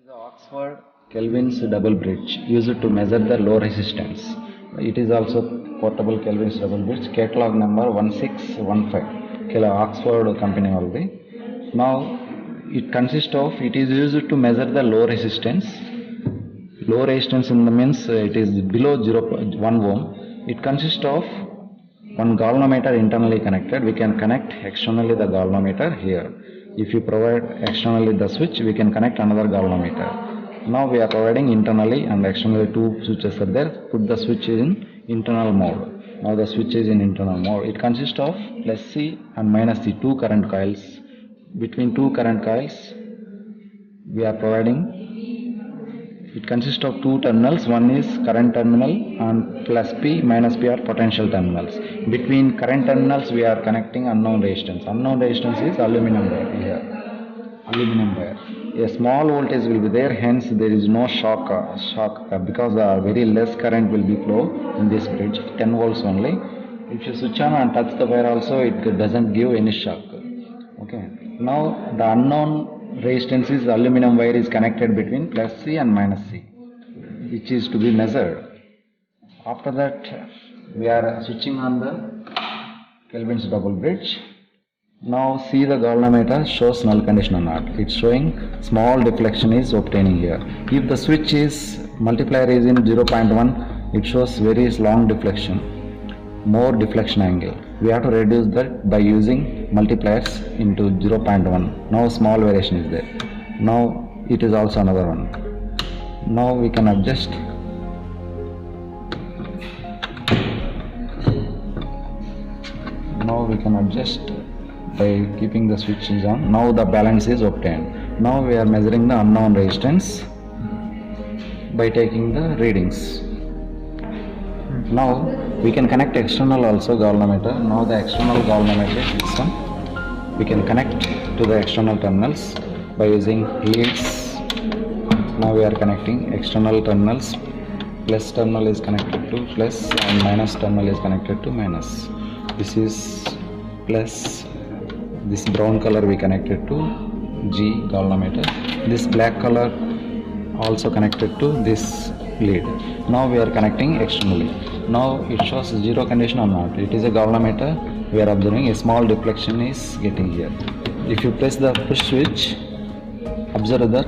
The Oxford kelvins double bridge used to measure the low resistance. It is also portable kelvins double bridge, catalog number 1615, Oxford company only. Now it is used to measure the low resistance. Low resistance in the means it is below 0.1 ohm. It consists of one galvanometer internally connected. We can connect externally the galvanometer here. If you provide externally the switch, we can connect another galvanometer. Now we are providing internally and externally two switches are there. Put the switch in internal mode. Now the switch is in internal mode. It consists of plus C and minus C, two current coils. Between two current coils, we are providing. It consists of two terminals. One is current terminal and plus P minus P are potential terminals. Between current terminals, we are connecting unknown resistance. Unknown resistance is aluminum wire here. Aluminum wire. A small voltage will be there. Hence, there is no shock because very less current will be flow in this bridge. 10 volts only. If you switch on and touch the wire, also it doesn't give any shock. Okay. Now the unknown resistance is aluminum wire is connected between plus C and minus C, which is to be measured. After that, we are switching on the kelvins double bridge. Now see the galvanometer shows null condition or not. It's showing small deflection is obtaining here. If the switch is multiplier is in 0.1, it shows very long deflection, more deflection angle. We have to reduce that by using multipliers into 0.1. Now small variation is there. Now it is also another one. Now we can adjust. Now we can adjust by keeping the switches on. Now the balance is obtained. Now we are measuring the unknown resistance by taking the readings. Now we can connect external also galvanometer. Now the external galvanometer system we can connect to the external terminals by using leads. Now we are connecting external terminals. Plus terminal is connected to plus and minus terminal is connected to minus. This is plus. This brown color we connected to G galvanometer. This black color also connected to this lead. Now we are connecting externally. Now it shows zero condition or not. It is a galvanometer. We are observing a small deflection is getting here. If you press the push switch, observe that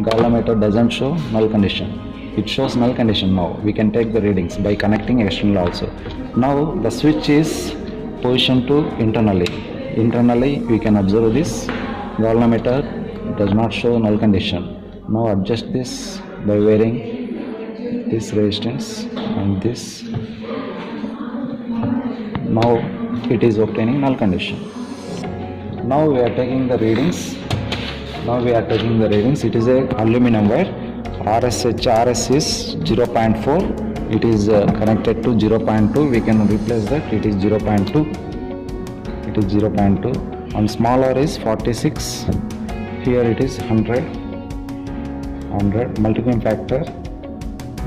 galvanometer doesn't show null condition. It shows null condition now. We can take the readings by connecting external also. Now the switch is positioned to internally. Internally we can observe this galvanometer does not show null condition. Now adjust this by varying this resistance and this. Now it is obtaining null condition. Now we are taking the readings. It is a aluminum wire. RS is 0.4. It is connected to 0.2. We can replace that. It is 0.2. It is 0.2. And smaller is 46. Here it is 100.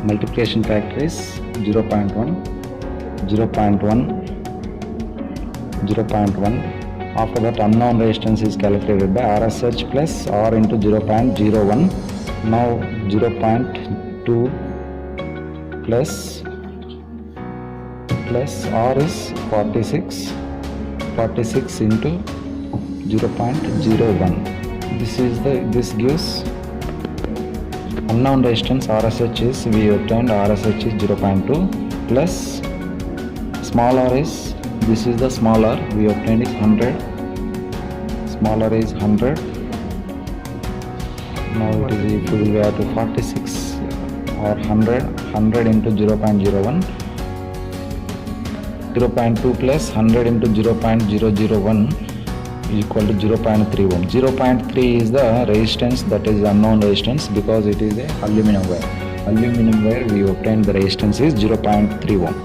Multiplication factor is 0.1. After that, unknown resistance is calculated by RSH plus R into 0.01. Now 0.2 plus R is 46 into 0.01. This gives unknown resistance. RSH is we obtained RSH is 0.2 plus smaller is, this is the smaller we obtained is 100. Smaller is 100. Now it is equal to 46 or 100 into 0.01. 0.2 plus 100 into 0.001 equal to 0.3 ohm. 0.3 is the resistance, that is unknown resistance, because it is a aluminum wire. Aluminum wire we obtained the resistance is 0.3 ohm.